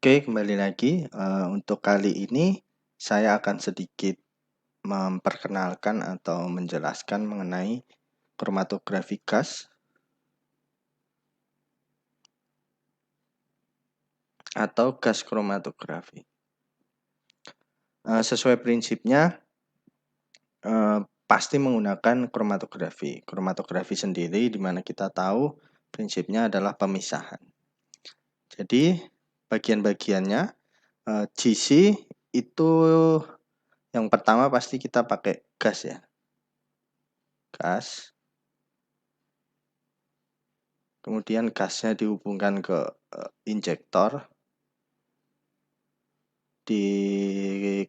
Oke, kembali lagi. Untuk kali ini saya akan sedikit memperkenalkan atau menjelaskan mengenai kromatografi gas atau gas kromatografi. Sesuai prinsipnya, pasti menggunakan kromatografi. Kromatografi sendiri di mana kita tahu prinsipnya adalah pemisahan. Jadi bagian-bagiannya, GC itu yang pertama pasti kita pakai gas ya. Gas. Kemudian gasnya dihubungkan ke injektor.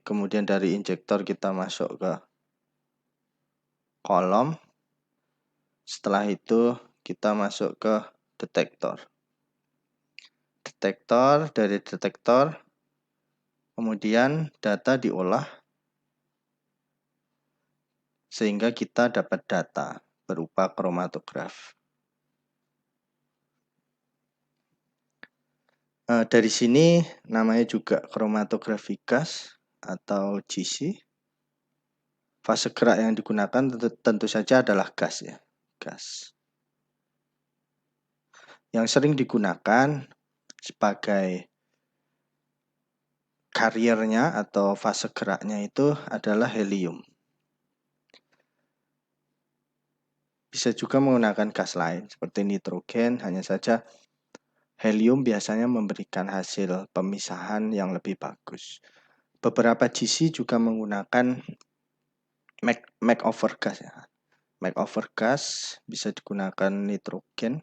Kemudian dari injektor kita masuk ke kolom. Setelah itu kita masuk ke detektor. Dari detektor kemudian data diolah sehingga kita dapat data berupa kromatograf. Dari sini namanya juga kromatografi gas atau GC. Fase gerak yang digunakan tentu saja adalah gas ya, gas. Yang sering digunakan sebagai kariernya atau fase geraknya itu adalah helium. Bisa juga menggunakan gas lain seperti nitrogen, hanya saja helium biasanya memberikan hasil pemisahan yang lebih bagus. Beberapa GC juga menggunakan make-over gas ya. Make-over gas bisa digunakan nitrogen.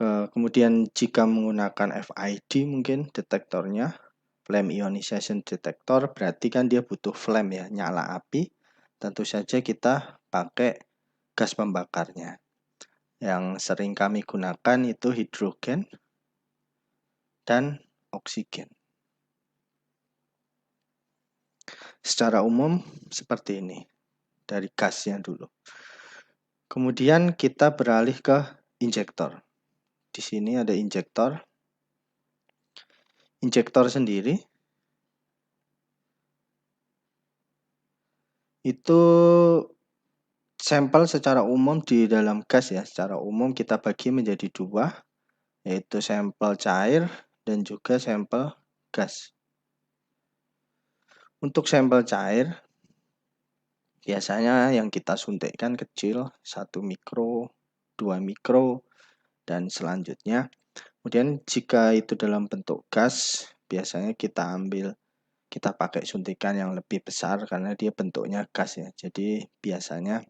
Kemudian jika menggunakan FID mungkin detektornya, flame ionization detector, berarti kan dia butuh flame ya, nyala api. Tentu saja kita pakai gas pembakarnya. Yang sering kami gunakan itu hidrogen dan oksigen. Secara umum seperti ini, dari gasnya dulu. Kemudian kita beralih ke injektor. Di sini ada injektor. Injektor sendiri itu sampel secara umum di dalam gas ya. Secara umum kita bagi menjadi dua, yaitu sampel cair dan juga sampel gas. Untuk sampel cair, biasanya yang kita suntikkan kecil, 1 mikro, 2 mikro, dan selanjutnya. Kemudian jika itu dalam bentuk gas, biasanya kita pakai suntikan yang lebih besar karena dia bentuknya gas ya. Jadi biasanya,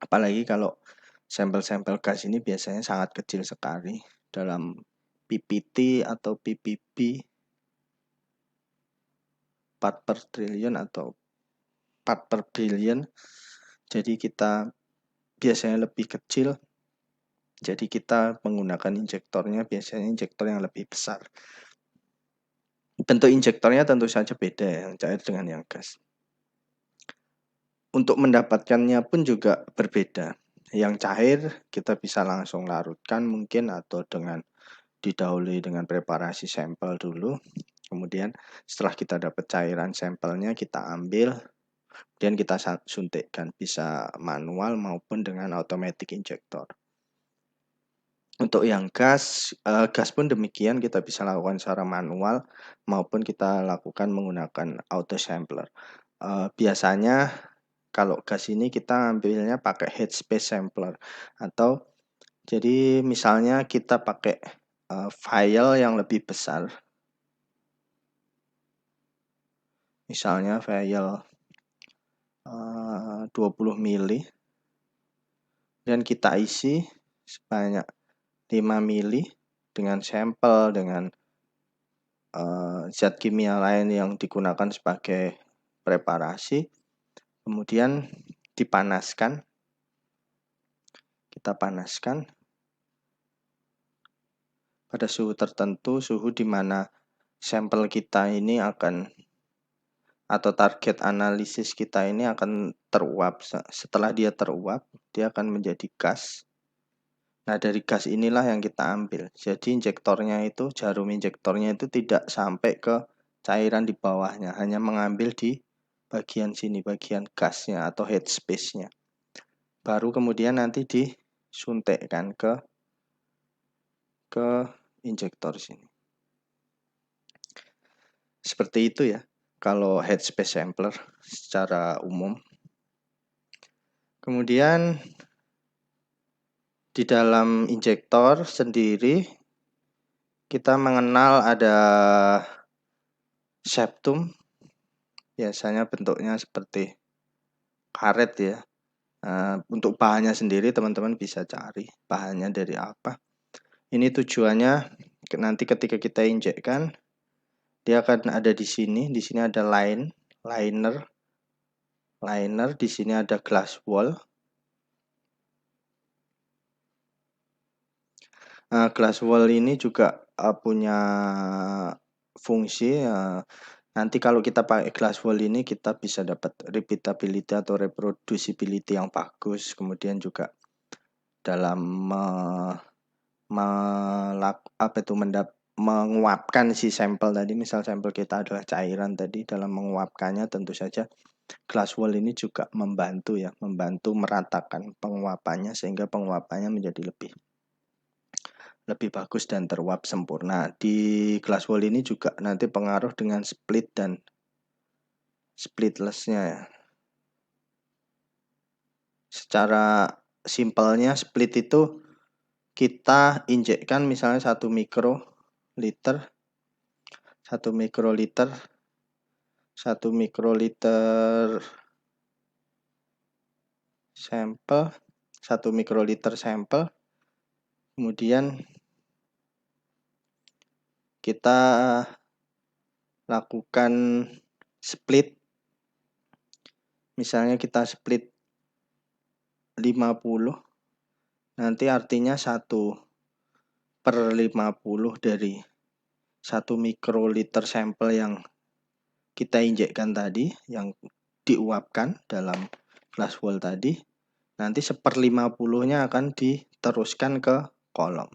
apalagi kalau sampel-sampel gas ini biasanya sangat kecil sekali dalam PPT atau PPB 4 per triliun atau 4 per billion. Jadi kita biasanya lebih kecil. Jadi kita menggunakan injektornya biasanya injektor yang lebih besar. Bentuk injektornya tentu saja beda ya, yang cair dengan yang gas. Untuk mendapatkannya pun juga berbeda. Yang cair kita bisa langsung larutkan mungkin atau didahului dengan preparasi sampel dulu. Kemudian setelah kita dapat cairan sampelnya kita ambil, kemudian kita suntikkan, bisa manual maupun dengan automatic injector. Untuk yang gas pun demikian, kita bisa lakukan secara manual maupun kita lakukan menggunakan auto sampler. Biasanya kalau gas ini kita ambilnya pakai headspace sampler, atau jadi misalnya kita pakai vial yang lebih besar. Misalnya vial 20 mili dan kita isi sebanyak 5 mili dengan sampel, dengan zat kimia lain yang digunakan sebagai preparasi. Kemudian dipanaskan. Kita panaskan pada suhu tertentu, suhu di mana sampel kita ini atau target analisis kita ini akan teruap. Setelah dia teruap, dia akan menjadi gas. Nah, dari gas inilah yang kita ambil. Jadi injektornya itu, jarum injektornya itu tidak sampai ke cairan di bawahnya, hanya mengambil di bagian sini, bagian gasnya atau headspace-nya. Baru kemudian nanti disuntikkan ke injektor sini. Seperti itu ya, kalau headspace sampler secara umum. Kemudian di dalam injektor sendiri kita mengenal ada septum, biasanya bentuknya seperti karet ya. Untuk bahannya sendiri teman-teman bisa cari bahannya dari apa. Ini tujuannya nanti ketika kita injekkan, dia akan ada di sini. Di sini ada liner, di sini ada glass wall. Glass wall ini juga punya fungsi. Nanti kalau kita pakai glass wall ini kita bisa dapat repeatability atau reproducibility yang bagus. Kemudian juga dalam menguapkan si sampel tadi, misal sampel kita adalah cairan tadi, dalam menguapkannya tentu saja glass wall ini juga membantu meratakan penguapannya sehingga penguapannya menjadi lebih bagus dan teruap sempurna. Di glass wall ini juga nanti pengaruh dengan split dan splitlessnya ya. Secara simpelnya split itu kita injekkan misalnya 1 mikroliter sampel, kemudian kita lakukan split, misalnya kita split 50, nanti artinya 1/50 dari 1 mikroliter sampel yang kita injekkan tadi, yang diuapkan dalam glass wall tadi, nanti 1/50-nya akan diteruskan ke kolom.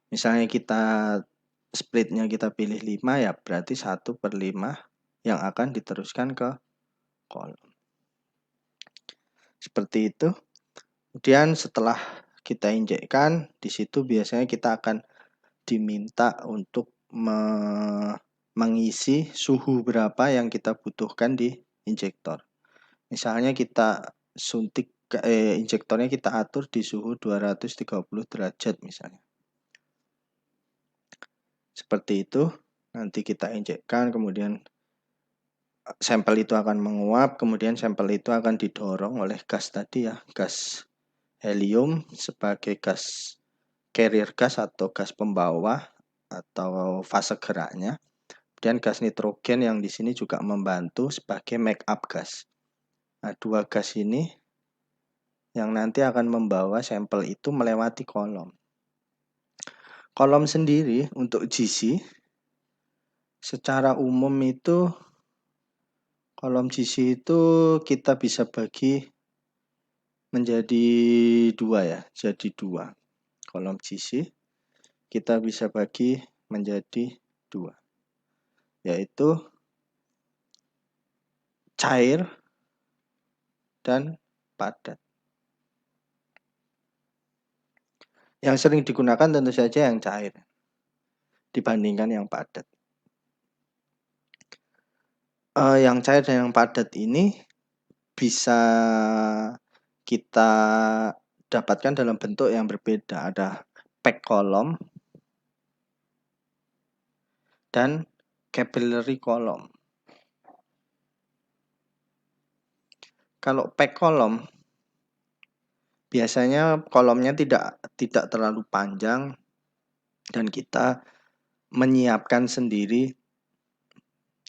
Misalnya kita splitnya kita pilih 5 ya, berarti 1/5 yang akan diteruskan ke kolom. Seperti itu. Kemudian setelah kita injekkan, di situ biasanya kita akan diminta untuk mengisi suhu berapa yang kita butuhkan di injektor. Misalnya kita suntik injektornya kita atur di suhu 230 derajat misalnya. Seperti itu, nanti kita injekkan, kemudian sampel itu akan menguap, kemudian sampel itu akan didorong oleh gas tadi ya, gas helium sebagai gas carrier gas atau gas pembawa atau fase geraknya. Dan gas nitrogen yang di sini juga membantu sebagai make up gas. Nah, dua gas ini yang nanti akan membawa sampel itu melewati kolom. Kolom sendiri untuk GC secara umum itu kolom GC itu kita bisa bagi menjadi dua ya, jadi dua. Kolom GC kita bisa bagi menjadi dua, yaitu cair dan padat. Yang sering digunakan tentu saja yang cair dibandingkan yang padat. Yang cair dan yang padat ini bisa kita dapatkan dalam bentuk yang berbeda. Ada pack kolom dan capillary kolom. Kalau pack kolom biasanya kolomnya tidak terlalu panjang dan kita menyiapkan sendiri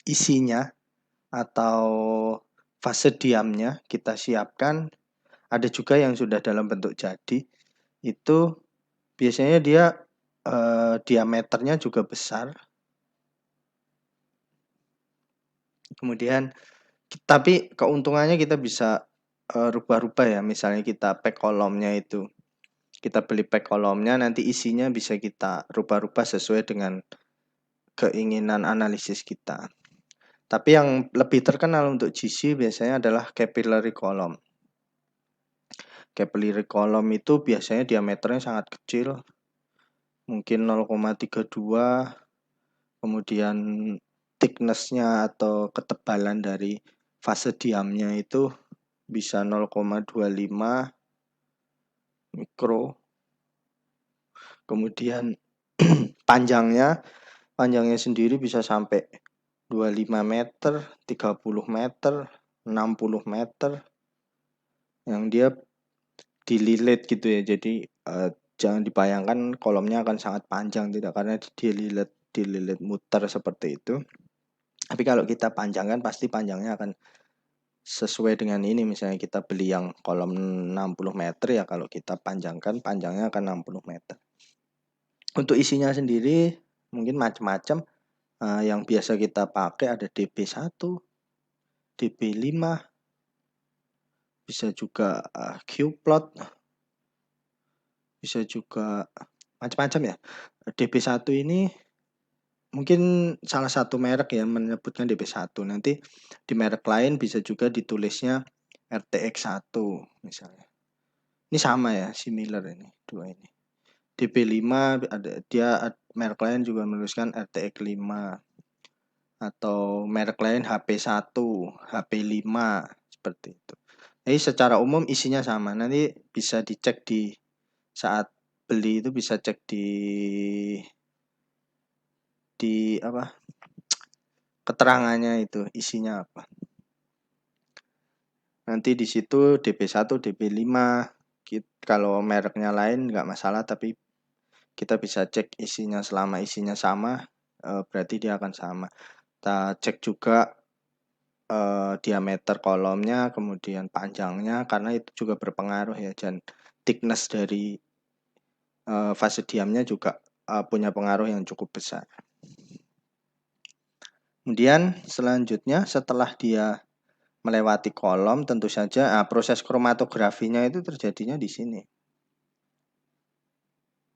isinya atau fase diamnya kita siapkan. Ada juga yang sudah dalam bentuk jadi. Itu biasanya dia diameternya juga besar. Kemudian tapi keuntungannya kita bisa rubah-rubah ya, misalnya kita pack kolomnya itu. Kita beli pack kolomnya, nanti isinya bisa kita rubah-rubah sesuai dengan keinginan analisis kita. Tapi yang lebih terkenal untuk GC biasanya adalah capillary column. Capillary column itu biasanya diameternya sangat kecil, mungkin 0,32, kemudian thickness-nya atau ketebalan dari fase diamnya itu bisa 0,25 mikro. Kemudian panjangnya sendiri bisa sampai 25 meter, 30 meter, 60 meter, yang dia dililit gitu ya. Jadi jangan dibayangkan kolomnya akan sangat panjang, tidak, karena dililit muter seperti itu. Tapi kalau kita panjangkan pasti panjangnya akan sesuai dengan ini. Misalnya kita beli yang kolom 60 meter ya, kalau kita panjangkan panjangnya akan 60 meter. Untuk isinya sendiri mungkin macam-macam. Yang biasa kita pakai ada DB1, DB5, bisa juga Qplot, bisa juga macam-macam ya. DB1 ini mungkin salah satu merek ya menyebutkan DB1. Nanti di merek lain bisa juga ditulisnya RTX1 misalnya. Ini sama ya, similar ini dua ini. DB5 ada, dia merek lain juga menuliskan RTX5, atau merek lain HP1, HP5 seperti itu. Jadi secara umum isinya sama. Nanti bisa dicek di saat beli itu, bisa cek di apa? Keterangannya itu isinya apa. Nanti di situ DB1, DB5. Kalau mereknya lain nggak masalah, tapi kita bisa cek isinya. Selama isinya sama, berarti dia akan sama. Kita cek juga diameter kolomnya, kemudian panjangnya, karena itu juga berpengaruh ya. Dan thickness dari fase diamnya juga punya pengaruh yang cukup besar. Kemudian selanjutnya setelah dia melewati kolom, tentu saja proses kromatografinya itu terjadinya di sini.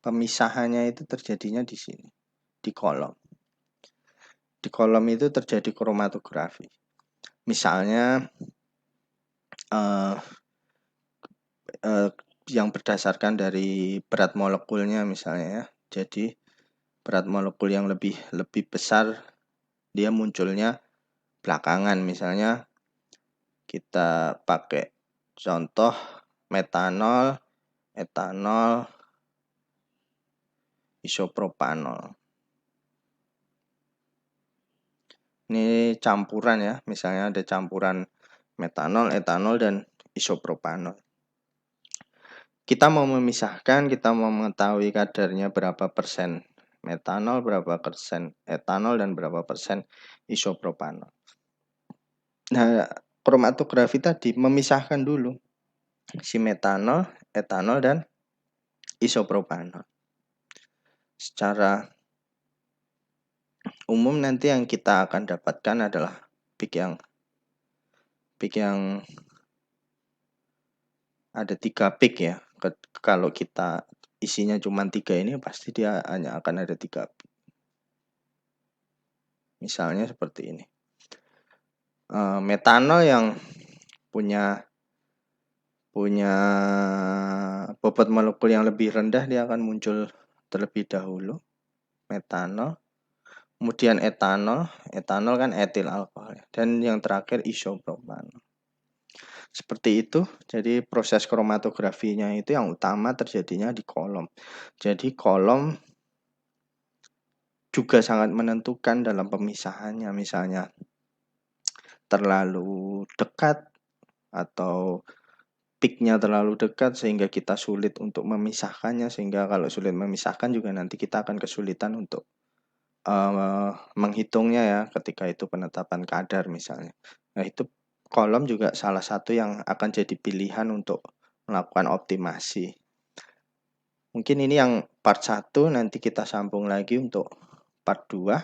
Pemisahannya itu terjadinya di sini, di kolom. Di kolom itu terjadi kromatografi. Misalnya yang berdasarkan dari berat molekulnya misalnya ya. Jadi berat molekul yang lebih besar dia munculnya belakangan. Misalnya kita pakai contoh metanol, etanol, isopropanol. Ini campuran ya, misalnya ada campuran metanol, etanol, dan isopropanol. Kita mau memisahkan, kita mau mengetahui kadarnya berapa persen metanol, berapa persen etanol, dan berapa persen isopropanol. Nah, kromatografi tadi memisahkan dulu si metanol, etanol, dan isopropanol. Secara umum nanti yang kita akan dapatkan adalah peak yang ada 3 peak ya. Kalau kita isinya cuma 3 ini, pasti dia hanya akan ada 3 peak. Misalnya seperti ini. Metanol yang punya bobot molekul yang lebih rendah, dia akan muncul terlebih dahulu. Metanol. Kemudian etanol kan etil alkohol. Dan yang terakhir isopropanol. Seperti itu. Jadi proses kromatografinya itu yang utama terjadinya di kolom. Jadi kolom juga sangat menentukan dalam pemisahannya. Misalnya terlalu dekat atau peaknya terlalu dekat sehingga kita sulit untuk memisahkannya. Sehingga kalau sulit memisahkan juga nanti kita akan kesulitan untuk menghitungnya ya, ketika itu penetapan kadar misalnya. Nah, itu kolom juga salah satu yang akan jadi pilihan untuk melakukan optimasi. Mungkin ini yang part 1, nanti kita sambung lagi untuk part 2.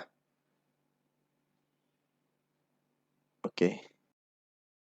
Oke.